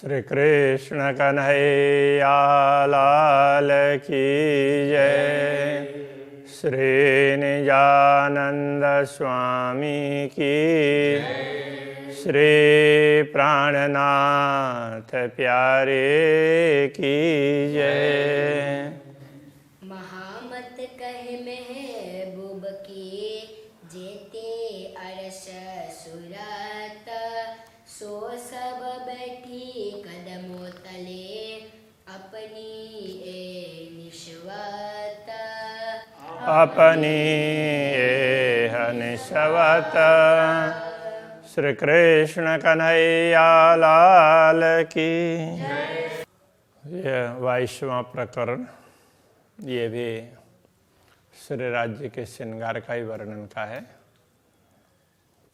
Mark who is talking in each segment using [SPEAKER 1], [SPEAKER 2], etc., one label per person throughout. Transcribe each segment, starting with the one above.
[SPEAKER 1] श्री कृष्ण कन्हैया लाल की जय। श्री निजानंद स्वामी की श्री प्राणनाथ प्यारे की जय।
[SPEAKER 2] महामत कहे महबूब की जेते अरस सुरत सो सब बैठी कदमों तले अपनी ए निश्वत
[SPEAKER 1] अपनी निश्वत। श्री कृष्ण कन्हैया लाल की। यह 22वां प्रकरण, ये भी श्री राज्य के श्रृंगार का ही वर्णन का है,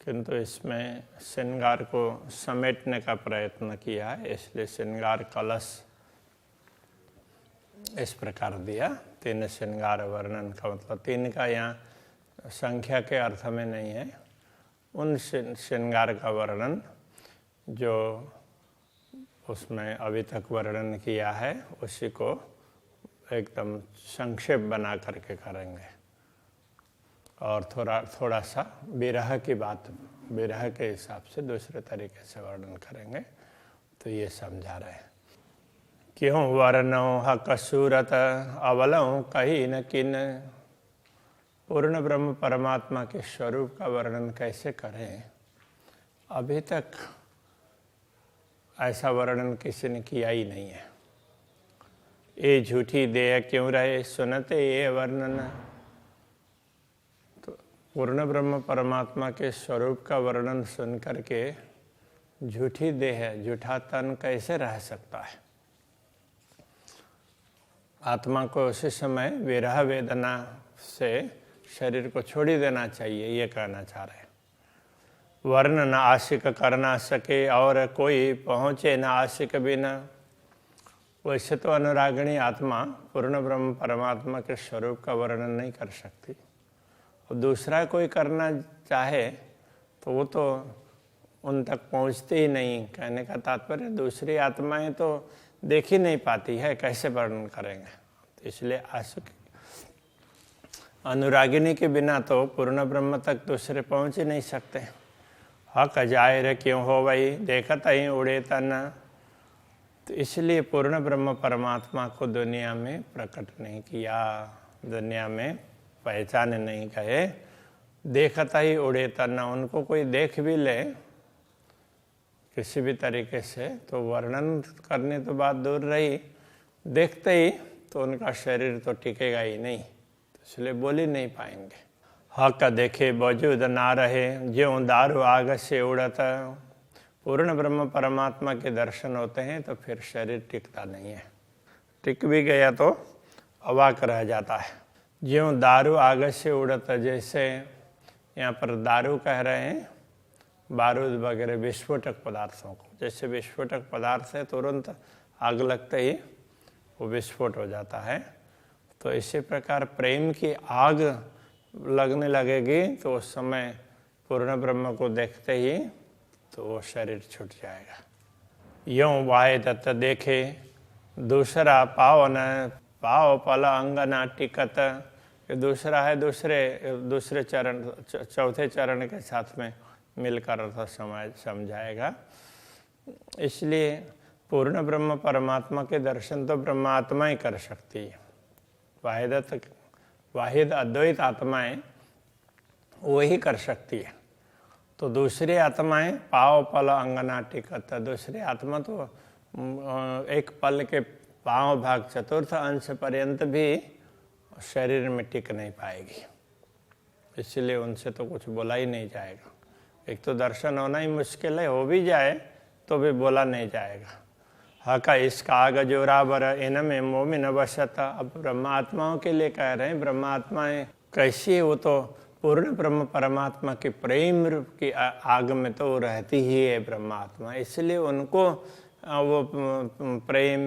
[SPEAKER 1] किंतु इसमें श्रृंगार को समेटने का प्रयत्न किया है, इसलिए श्रृंगार कलश इस प्रकार दिया। 3 श्रृंगार वर्णन का मतलब 3 का यहाँ संख्या के अर्थ में नहीं है, उन श्रृंगार का वर्णन जो उसमें अभी तक वर्णन किया है उसी को एकदम संक्षेप बना करके करेंगे और थोड़ा सा विरह की बात, विरह के हिसाब से दूसरे तरीके से वर्णन करेंगे। तो ये समझा रहे हैं, क्यों वर्णो हक सूरत अवलों कहीं न किन। पूर्ण ब्रह्म परमात्मा के स्वरूप का वर्णन कैसे करें, अभी तक ऐसा वर्णन किसी ने किया ही नहीं है। ये झूठी देह क्यों रहे सुनते ये वर्णन। तो पूर्ण ब्रह्म परमात्मा के स्वरूप का वर्णन सुन करके झूठी देह, झूठा तन कैसे रह सकता है। आत्मा को उसी समय विरह वेदना से शरीर को छोड़ ही देना चाहिए, ये कहना चाह रहे हैं। वर्ण न आशिक कर ना सके और कोई पहुँचे न आशिक बिना। वैसे तो अनुरागिणी आत्मा पूर्ण ब्रह्म परमात्मा के स्वरूप का वर्णन नहीं कर सकती, और दूसरा कोई करना चाहे तो वो तो उन तक पहुँचते ही नहीं। कहने का तात्पर्य दूसरी आत्माएं तो देख ही नहीं पाती है, कैसे वर्णन करेंगे। तो इसलिए आशिक अनुरागिनी के बिना तो पूर्ण ब्रह्म तक दूसरे पहुँच ही नहीं सकते। हक जाहिर क्यों हो वही देखत ही उड़े तन। तो इसलिए पूर्ण ब्रह्म परमात्मा को दुनिया में प्रकट नहीं किया, दुनिया में पहचान नहीं गए। देखता ही उड़े तन, उनको कोई देख भी ले किसी भी तरीके से तो वर्णन करने तो बात दूर रही, देखते ही तो उनका शरीर तो टिकेगा ही नहीं, तो इसलिए बोल ही नहीं पाएंगे। हक देखे वजूद ना रहे ज्यों दारू आग से उड़ता। पूर्ण ब्रह्म परमात्मा के दर्शन होते हैं तो फिर शरीर टिकता नहीं है, टिक भी गया तो अवाक रह जाता है। ज्यों दारू आग से उड़ता, जैसे यहाँ पर दारू कह रहे हैं बारूद वगैरह विस्फोटक पदार्थों को। जैसे विस्फोटक पदार्थ है तुरंत आग लगते ही वो विस्फोट हो जाता है, तो इसी प्रकार प्रेम की आग लगने लगेगी तो उस समय पूर्ण ब्रह्म को देखते ही तो वो शरीर छूट जाएगा। यों वाहे दत्त देखे दूसरा पाव न पाव पल अंग ना टिकत। दूसरा है दूसरे चरण, चौथे चरण के साथ में मिलकर अर्थ समझाएगा। इसलिए पूर्ण ब्रह्म परमात्मा के दर्शन तो ब्रह्मात्मा ही कर सकती है। वाहिद अद्वैत आत्माएं वही कर सकती है। तो दूसरी आत्माएं पाव पल अंगना टिकत। दूसरी आत्मा तो एक पल के पांव भाग चतुर्थ अंश पर्यंत भी शरीर में टिक नहीं पाएगी, इसलिए उनसे तो कुछ बोला ही नहीं जाएगा। एक तो दर्शन होना ही मुश्किल है, हो भी जाए तो भी बोला नहीं जाएगा। हका इसका आग जोराबर इनमें मोमिन वसता। अब ब्रह्मात्माओं के लिए कह रहे हैं, ब्रह्मात्माएं कैसी है, वो तो पूर्ण ब्रह्म परमात्मा के प्रेम रूप की आग में तो रहती ही है ब्रह्मात्मा, इसलिए उनको वो प्रेम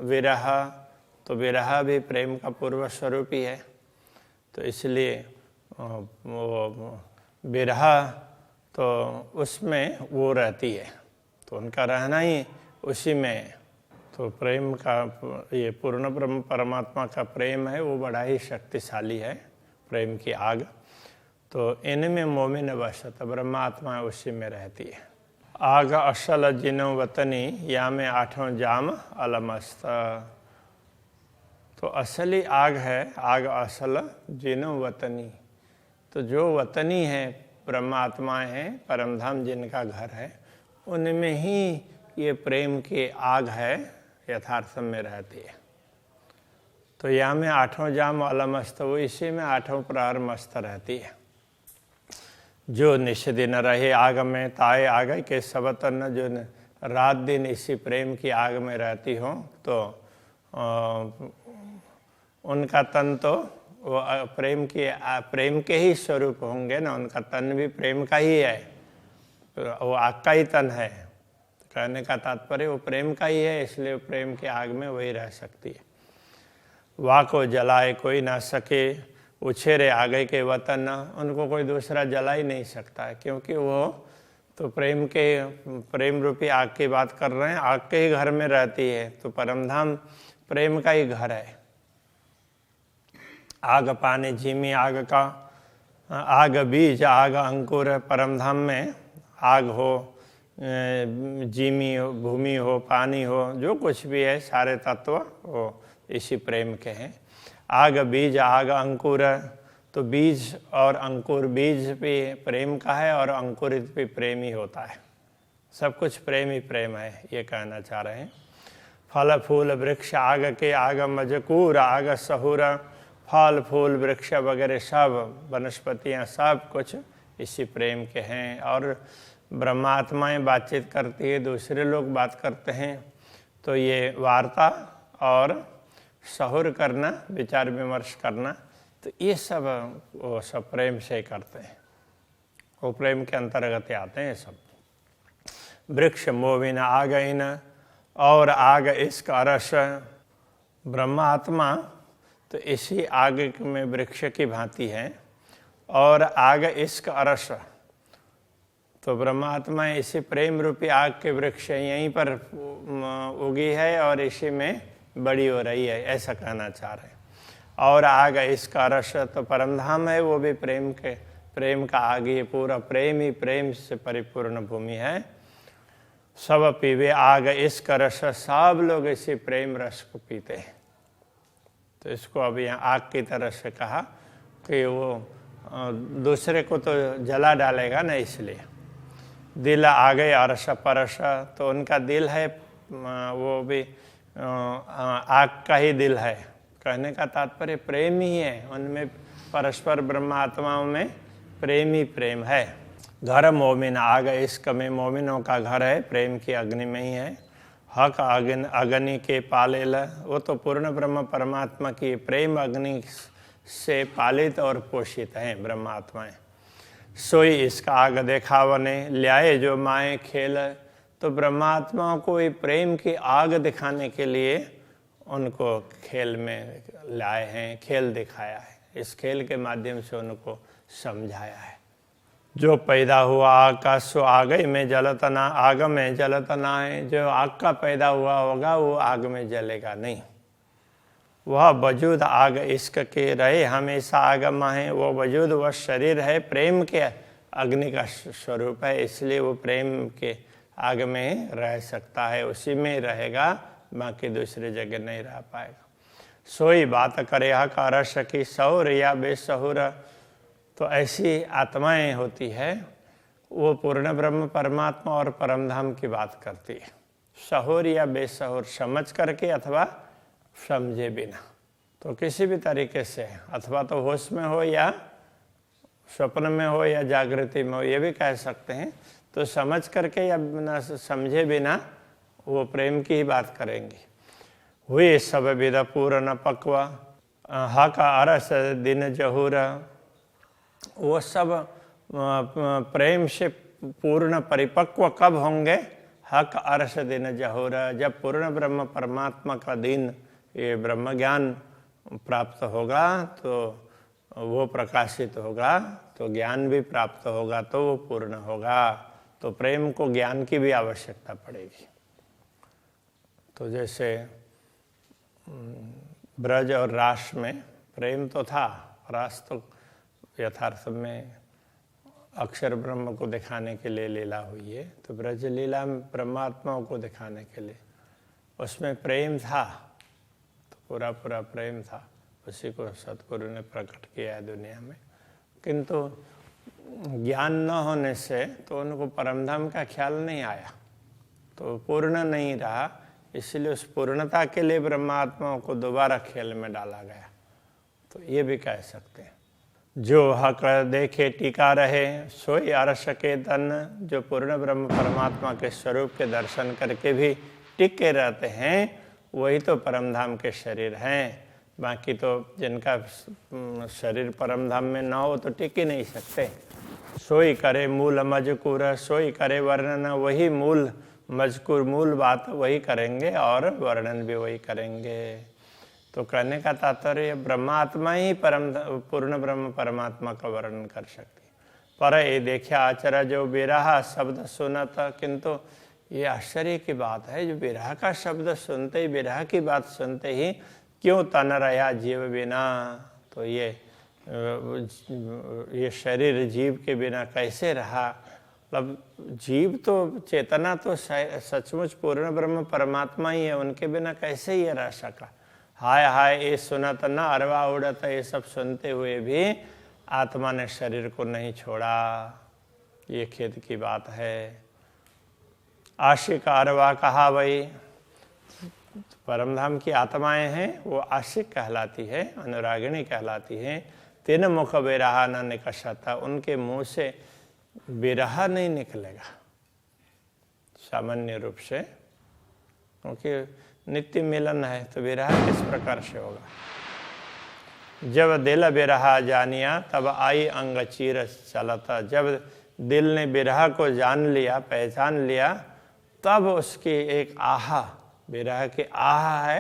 [SPEAKER 1] विरह, तो विरह भी प्रेम का पूर्व स्वरूप ही है। तो इसलिए वो विरह तो उसमें वो रहती है, तो उनका रहना ही उसी में। तो प्रेम का, ये पूर्ण ब्रह्म परमात्मा का प्रेम है वो बड़ा ही शक्तिशाली है, प्रेम की आग। तो इनमें मोमिन वसत, ब्रह्मात्मा उसी में रहती है। आग असल जिनो वतनी या में आठों जाम अलमस्त। तो असली आग है, आग असल जिनो वतनी। तो जो वतनी है, ब्रह्मात्माएं हैं, परमधाम जिनका घर है, उनमें ही ये प्रेम की आग है, यथार्थ में रहती है। तो यहाँ में आठों जाम अलमस्त, वो इसी में आठों प्रहर मस्त रहती है। जो निश दिन रहे आग में ताए आग के सब तन, जो रात दिन इसी प्रेम की आग में रहती हो, तो उनका तन तो वो प्रेम के ही स्वरूप होंगे ना, उनका तन भी प्रेम का ही है, वो आग का ही तन है। कहने का तात्पर्य वो प्रेम का ही है, इसलिए प्रेम की आग में वही रह सकती है। वाह को जलाए कोई ना सके, उछेरे आगे के वतन, उनको कोई दूसरा जला ही नहीं सकता है, क्योंकि वो तो प्रेम रूपी आग की बात कर रहे हैं, आग के ही घर में रहती है। तो परमधाम प्रेम का ही घर है। आग पानी झीमी आग का, आग बीज आग अंकुर। परमधाम में आग हो, जीमी हो, भूमि हो, पानी हो, जो कुछ भी है, सारे तत्व वो इसी प्रेम के हैं। आग बीज आग अंकुर, तो बीज और अंकुर, बीज भी प्रेम का है और अंकुरित भी प्रेम ही होता है। सब कुछ प्रेम ही प्रेम है, ये कहना चाह रहे हैं। फल फूल वृक्ष आग के, आग मजकूर आग सहुर। फल फूल वृक्ष वगैरह सब वनस्पतियाँ सब कुछ इसी प्रेम के हैं। और ब्रह्मात्माएं बातचीत करती है, दूसरे लोग बात करते हैं, तो ये वार्ता और सहुर करना, विचार विमर्श करना, तो ये सब वो सब प्रेम से करते हैं, वो प्रेम के अंतर्गत आते हैं सब। वृक्ष मोविन आग इन, और आग इश्क अरस। ब्रह्मात्मा तो इसी आग में वृक्ष की भांति है, और आग इश्क अरस, तो ब्रह्मात्मा इसी प्रेम रूपी आग के वृक्ष यहीं पर उगी है और इसी में बड़ी हो रही है, ऐसा कहना चाह रहे हैं। और आग इसका रस, तो परमधाम है वो भी प्रेम का आग, ये पूरा प्रेम ही प्रेम से परिपूर्ण भूमि है। सब पीवे आग इसका रस, सब लोग इसी प्रेम रस को पीते हैं। तो इसको अब यहाँ आग की तरह से कहा कि वो दूसरे को तो जला डालेगा ना, इसलिए। दिल आगे अरस परस, तो उनका दिल है वो भी आग का ही दिल है। कहने का तात्पर्य प्रेम ही है, उनमें परस्पर ब्रह्मात्माओं में प्रेम ही प्रेम है। घर मोमिन आग इश्क में, मोमिनों का घर है प्रेम की अग्नि में ही है। हक अग्नि के पालेल, वो तो पूर्ण ब्रह्म परमात्मा की प्रेम अग्नि से पालित और पोषित हैं ब्रह्मात्माएं। सोई इसका आग देखावने, ल्याए जो माए खेल। तो ब्रह्मात्माओं को ये प्रेम की आग दिखाने के लिए उनको खेल में लाए हैं, खेल दिखाया है, इस खेल के माध्यम से उनको समझाया है। जो पैदा हुआ आग का, सो आग में जलतना, आग में जलतना है। जो आग का पैदा हुआ होगा वो आग में जलेगा नहीं। वह वजूद आग इश्क के रहे हमेशा आग माहे, वो वजूद वह शरीर है प्रेम के अग्नि का स्वरूप है, इसलिए वो प्रेम के आग में रह सकता है, उसी में रहेगा, बाकी दूसरी जगह नहीं रह पाएगा। सोई बात करे हक रस की, सहुर या बेसहुर। तो ऐसी आत्माएं होती है, वो पूर्ण ब्रह्म परमात्मा और परमधाम की बात करती है, सहुर या बेसहुर, समझ करके अथवा समझे बिना। तो किसी भी तरीके से, अथवा तो होश में हो या स्वप्न में हो या जागृति में हो, ये भी कह सकते हैं। तो समझ करके या बिना समझे बिना वो प्रेम की ही बात करेंगी। हुई सब विद पूर्ण पक्वा, हक अरस दिन जहूर। वो सब प्रेम से पूर्ण परिपक्व कब होंगे? हक अरस दिन जहूर, जब पूर्ण ब्रह्म परमात्मा का दिन ये ब्रह्म ज्ञान प्राप्त होगा, तो वो प्रकाशित होगा, तो ज्ञान भी प्राप्त होगा, तो वो पूर्ण होगा। तो प्रेम को ज्ञान की भी आवश्यकता पड़ेगी। तो जैसे ब्रज और रास में प्रेम तो था, रास तो यथार्थ में अक्षर ब्रह्म को दिखाने के लिए लीला हुई है, तो ब्रज लीला में परमात्माओं को दिखाने के लिए उसमें प्रेम था, तो पूरा पूरा प्रेम था, उसी को सतगुरु ने प्रकट किया है दुनिया में। किंतु ज्ञान न होने से तो उनको परमधाम का ख्याल नहीं आया, तो पूर्ण नहीं रहा, इसलिए उस पूर्णता के लिए ब्रह्मात्माओं को दोबारा खेल में डाला गया। तो ये भी कह सकते हैं, जो हक देखे टीका रहे सोई अरस के तन। जो पूर्ण ब्रह्म परमात्मा के स्वरूप के दर्शन करके भी टिके रहते हैं वही तो परमधाम के शरीर हैं। बाकी तो जिनका शरीर परमधाम में ना हो तो टिक ही नहीं सकते। सोई करे मूल मजकूर, सोई करे वर्णन, वही मूल मजकूर मूल बात वही करेंगे और वर्णन भी वही करेंगे। तो कहने का तात्पर्य ब्रह्मात्मा ही पूर्ण ब्रह्म परमात्मा का वर्णन कर सकती। पर ये देखिया आचरा जो विरह शब्द सुनत, किंतु ये आश्चर्य की बात है, जो विरह का शब्द सुनते ही, विरह की बात सुनते ही क्यों तन रहा जीव बिना। तो ये शरीर जीव के बिना कैसे रहा, मतलब जीव तो चेतना तो सचमुच पूर्ण ब्रह्म परमात्मा ही है, उनके बिना कैसे ये रह सका। हाय हाय ये सुनत न अरवा उड़त, ये सब सुनते हुए भी आत्मा ने शरीर को नहीं छोड़ा, ये खेद की बात है। आशिक अरवा कहा वही, परमधाम की आत्माएं हैं वो आशिक कहलाती है, अनुरागिणी कहलाती हैं। तीन मुख विरहा न निकषता, उनके मुंह से विरह नहीं निकलेगा सामान्य रूप से, क्योंकि नित्य मिलन है, तो विरह किस प्रकार से होगा। जब दिल विरहा जानिया तब आई अंग चीर चलता। जब दिल ने विरह को जान लिया, पहचान लिया, तब उसकी एक आहा, विरह की आहा है,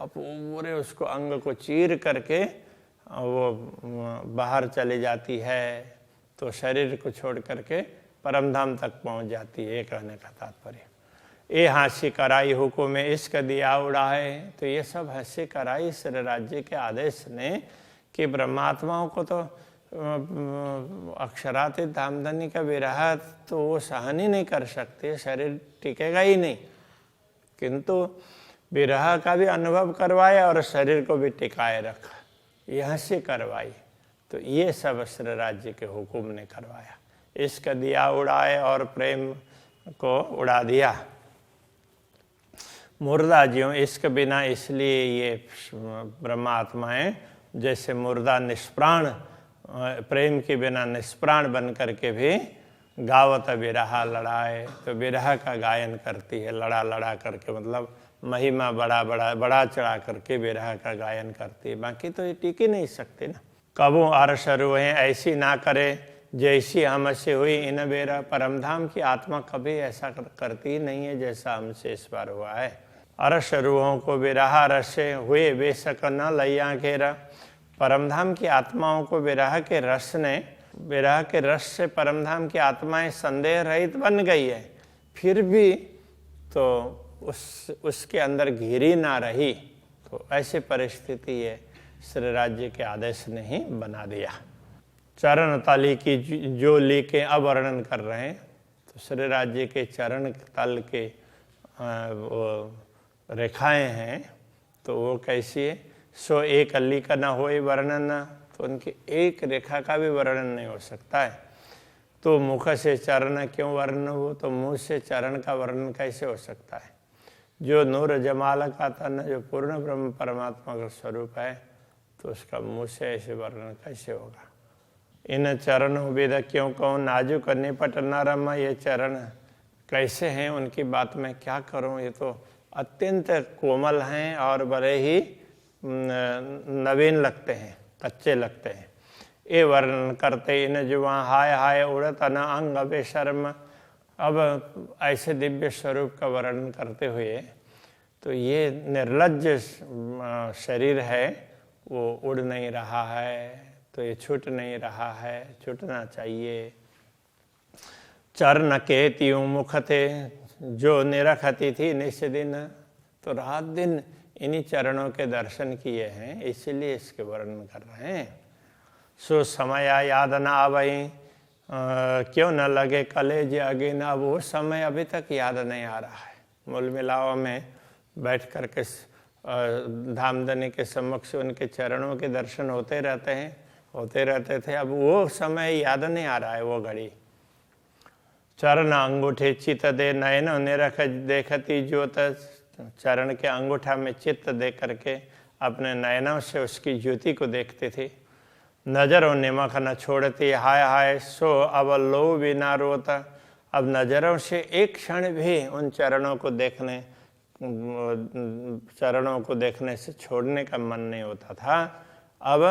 [SPEAKER 1] अब पूरे उसको अंग को चीर करके वो बाहर चली जाती है, तो शरीर को छोड़ करके परमधाम तक पहुंच जाती है। ये कहने का तात्पर्य। ये हंसी कराई हुकुम में इश्क दिया उड़ाए, तो ये सब हंसी कराई श्री राज्य के आदेश ने कि ब्रह्मात्माओं को तो अक्षरातीत धामधनी का विरह तो वो सहन ही नहीं कर सकते, शरीर टिकेगा ही नहीं, किंतु विरह का भी अनुभव करवाया और शरीर को भी टिकाए रखा, यहाँ से करवाई। तो ये सब श्री राज्य के हुकुम ने करवाया। इश्क दिया उड़ाए और प्रेम को उड़ा दिया। मुर्दा ज्यों इश्क बिना, इसलिए ये ब्रह्मात्माएं जैसे मुर्दा निष्प्राण, प्रेम के बिना निष्प्राण बन करके भी गावत विरहा लड़ाए, तो विरह का गायन करती है, लड़ा लड़ा करके, मतलब महिमा बड़ा चढ़ा करके विरह का गायन करती है। बाकी तो ये टिक ही नहीं सकते ना। कबू अरस रुए ऐसी ना करे जैसी हमसे हुई इन बेरा। परमधाम की आत्मा कभी ऐसा करती ही नहीं है जैसा हमसे इस बार हुआ है। अरस रूहों को विरह रसे हुए बेशक न लैया घेरा। परमधाम की आत्माओं को विरह के रस ने, विरह के रस से परमधाम की आत्माएं संदेह रहित बन गई है, फिर भी तो उसके अंदर घिरी ना रही। तो ऐसी परिस्थिति है, श्री राज्य के आदेश ने ही बना दिया। चरण तली की जो लीकें अब वर्णन कर रहे हैं, तो श्री राज्य के चरण तल के वो रेखाएं हैं, तो वो कैसी है। सो एक अली का न होए वर्णन, तो उनकी एक रेखा का भी वर्णन नहीं हो सकता है। तो मुख से चरण क्यों वर्णन हो, तो मुंह से चरण का वर्णन कैसे हो सकता है। जो नूर जमाल का तन, जो पूर्ण ब्रह्म परमात्मा का स्वरूप है, तो उसका मुँह से ऐसे वर्णन कैसे होगा। इन चरणों वेद क्यों कहूँ नाजुक निपट नरम। ये चरण कैसे हैं, उनकी बात मैं क्या करूँ, ये तो अत्यंत कोमल हैं और बड़े ही नवीन लगते हैं, कच्चे लगते हैं। ये वर्णन करते इन जुआ हाय हाय उड़त न अंग बेशर्म। अब ऐसे दिव्य स्वरूप का वर्णन करते हुए, तो ये निर्लज्ज शरीर है, वो उड़ नहीं रहा है, तो ये छूट नहीं रहा है, छूटना चाहिए। चरण के त्यों मुख थे जो निरखती थी निस दिन। तो रात दिन इन्हीं चरणों के दर्शन किए हैं, इसीलिए इसके वर्णन कर रहे हैं। सो समय याद न आवई, क्यों न लगे कलेज अगे ना, वो समय अभी तक याद नहीं आ रहा है। मूल मिलाव में बैठ कर के धामधनी के समक्ष उनके चरणों के दर्शन होते रहते थे, अब वो समय याद नहीं आ रहा है, वो घड़ी। चरण अंगूठे चित्त दे नयन निरख देखती ज्योत, चरण के अंगूठा में चित्त दे करके अपने नयनों से उसकी ज्योति को देखते थे। नजरों निमख न छोड़ती हाय हाय, सो अब लो बिना रोता, अब नजरों से एक क्षण भी उन चरणों को देखने से छोड़ने का मन नहीं होता था। अब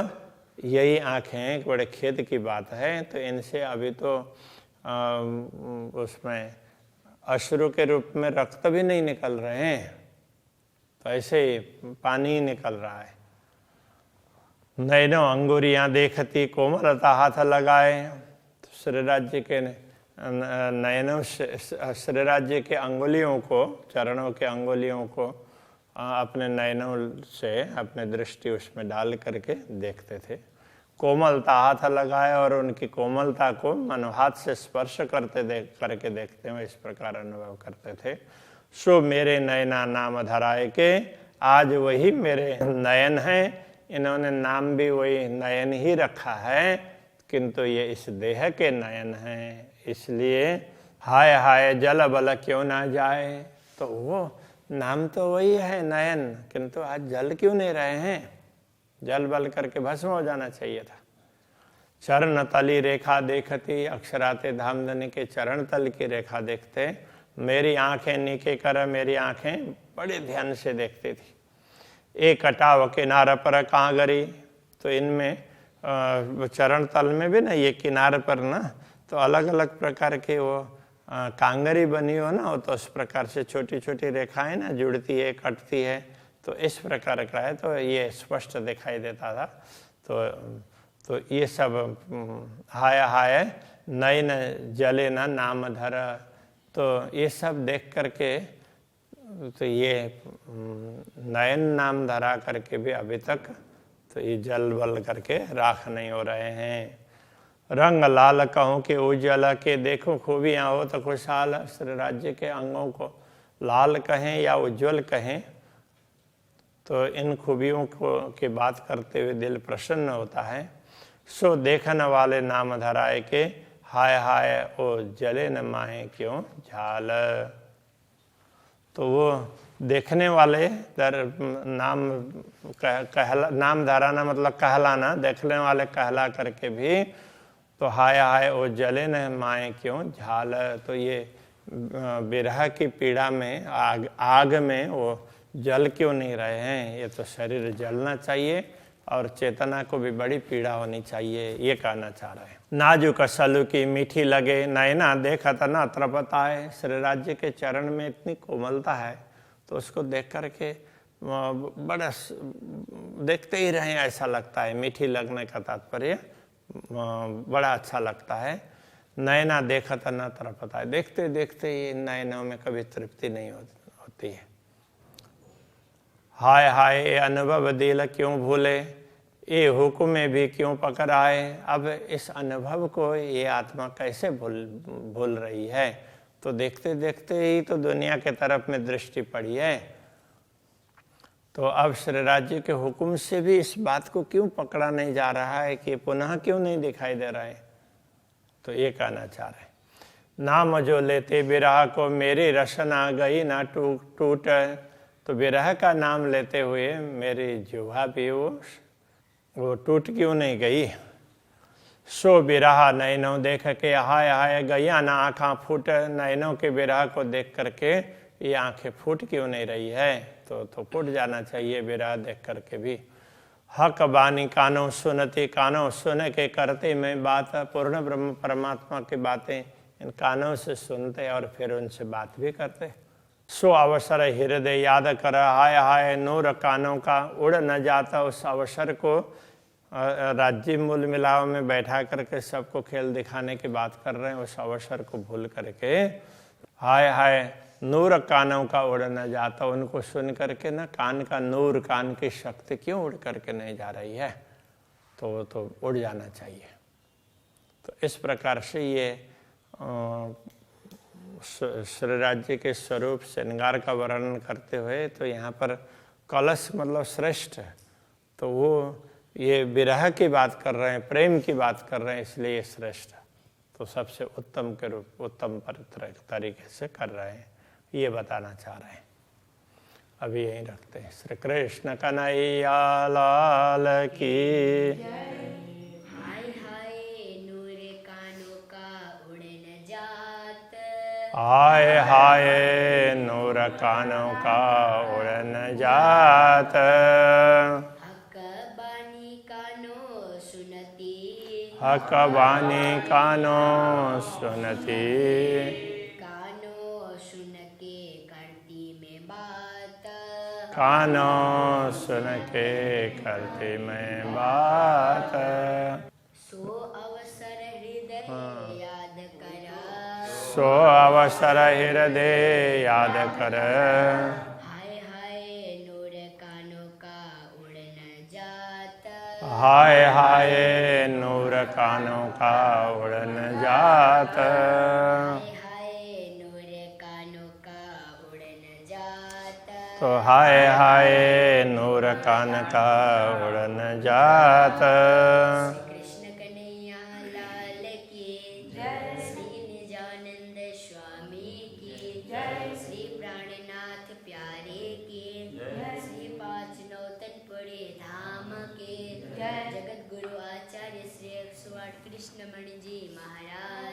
[SPEAKER 1] यही आंखें, बड़े खेद की बात है, तो इनसे अभी तो उसमें अश्रु के रूप में रक्त भी नहीं निकल रहे हैं, तो ऐसे ही पानी ही निकल रहा है। नैनो अंगुरियां देखती कोमलता हाथ लगाए, तो श्री राज्य के नयनों से श्री राज्य के अंगुलियों को, चरणों के अंगुलियों को अपने नयनों से अपने दृष्टि उसमें डाल करके देखते थे। कोमलता हाथ लगाए और उनकी कोमलता को मनो हाथ से स्पर्श करके देखते हुए इस प्रकार अनुभव करते थे। सो मेरे नयना नाम धराए के, आज वही मेरे नयन हैं, इन्होंने नाम भी वही नयन ही रखा है, किंतु ये इस देह के नयन हैं, इसलिए हाय हाय जल बल क्यों ना जाए। तो वो नाम तो वही है नयन, किंतु आज जल क्यों नहीं रहे हैं, जल बल करके भस्म हो जाना चाहिए था। चरण तली रेखा देखती, अक्षराते धामधनी के चरण तल की रेखा देखते, मेरी आंखें नीके कर, मेरी आंखें बड़े ध्यान से देखती थी। एक कटाव किनारा पर कहाँ गरी, तो इनमें चरण तल में भी ना ये किनारे पर ना तो अलग अलग प्रकार के वो कांगरी बनी हो ना, तो उस प्रकार से छोटी छोटी रेखाएं ना जुड़ती है, कटती है, तो इस प्रकार का है, तो ये स्पष्ट दिखाई देता था। तो ये सब हाय हाय नयन जले ना नाम धर, तो ये सब देख करके तो ये नयन नाम धरा करके भी अभी तक तो ये जल बल करके राख नहीं हो रहे हैं। रंग लाल कहूँ के उज्जवल के, देखो खूबियाँ हो तो खुशहाल, श्री राज्य के अंगों को लाल कहें या उज्जवल कहें, तो इन खूबियों को की बात करते हुए दिल प्रसन्न होता है। सो देखने वाले नाम धराए के, हाय हाय ओ जले न माहे क्यों झाल। तो वो देखने वाले नाम धराना मतलब कहलाना, देखने वाले कहला करके भी तो हाय हाय ओ जले न माए क्यों झाल। तो ये विरह की पीड़ा में आग में वो जल क्यों नहीं रहे हैं, ये तो शरीर जलना चाहिए और चेतना को भी बड़ी पीड़ा होनी चाहिए, ये कहना चाह रहे हैं। नाजुक सलू की मीठी लगे, नैना देखत न त्रपताए। श्री राज्य के चरण में इतनी कोमलता है, तो उसको देख करके बड़ा देखते ही रहें ऐसा लगता है। मीठी लगने का तात्पर्य बड़ा अच्छा लगता है। नैना देखत न त्रपताए, देखते देखते ही नैनों में कभी तृप्ति नहीं होती है। हाय हाय अनुभव दिल क्यों भूले, ये हुक्म भी क्यों पकड़ आए। अब इस अनुभव को ये आत्मा कैसे भूल रही है, तो देखते देखते ही तो दुनिया के तरफ में दृष्टि पड़ी है, तो अब श्री राज्य के हुक्म से भी इस बात को क्यों पकड़ा नहीं जा रहा है कि पुनः क्यों नहीं दिखाई दे रहा है, तो ये कहना चाह रहे हैं। नाम जो लेते विरह को, मेरी रसना गई ना टूट। तो विरह का नाम लेते हुए मेरी जिह्वा भी वो टूट क्यों नहीं गई। सो विरह नैनों देख के, हाय हाय गैया ना आँखें फूट। नैनों के विरह को देख करके ये आंखें फूट क्यों नहीं रही है, तो फूट जाना चाहिए विरह देख करके भी। हक बानी कानों सुनती, कानों सुन के करते मैं बात। पूर्ण ब्रह्म परमात्मा की बातें इन कानों से सुनते और फिर उनसे बात भी करते। सो अवसर हृदय याद कर, हाय हाय नूर कानों का उड़ न जाता। उस अवसर को राज्य मूल मिलाव में बैठा करके सबको खेल दिखाने की बात कर रहे हैं, उस अवसर को भूल करके हाय हाय नूर कानों का उड़ न जाता, उनको सुन करके ना कान का नूर, कान की शक्ति क्यों उड़ करके नहीं जा रही है, तो उड़ जाना चाहिए। तो इस प्रकार से ये श्री राज्य के स्वरूप श्रृंगार का वर्णन करते हुए, तो यहाँ पर कलश मतलब श्रेष्ठ, तो वो ये विरह की बात कर रहे हैं, प्रेम की बात कर रहे हैं, इसलिए ये श्रेष्ठ, तो सबसे उत्तम के रूप, उत्तम तरीके से कर रहे हैं, ये बताना चाह रहे हैं। अभी यहीं रखते हैं। श्री कृष्ण कन्हैया लाल की।
[SPEAKER 2] हाय हाय नूर कानों का उड़ न जात,
[SPEAKER 1] हाय हाय नूर कानों का उड़ न जात,
[SPEAKER 2] हक बानी कानो सुनती,
[SPEAKER 1] हक बानी कानो सुनती,
[SPEAKER 2] कानो सुन के करती में बात,
[SPEAKER 1] कानो सुन के करती मैं बात।
[SPEAKER 2] सो अवसर हृदय याद कर,
[SPEAKER 1] सो अवसर हृदय याद कर,
[SPEAKER 2] हाय हाय नूर कानों का उड़ न जात,
[SPEAKER 1] हाय हाय नूर कानों का उड़ न जात,
[SPEAKER 2] हाय हाय नूर कानों का उड़ न जात,
[SPEAKER 1] तो हाय हाय नूर कान का उड़ न जात।
[SPEAKER 2] कृष्ण कन्हैया लाल की जय, श्री निजानंद स्वामी की जय, श्री प्राणनाथ प्यारे की जय, श्री पाँच नौतनपुरे धाम के जय, जगत गुरु आचार्य श्री 108 कृष्णमणि जी महाराज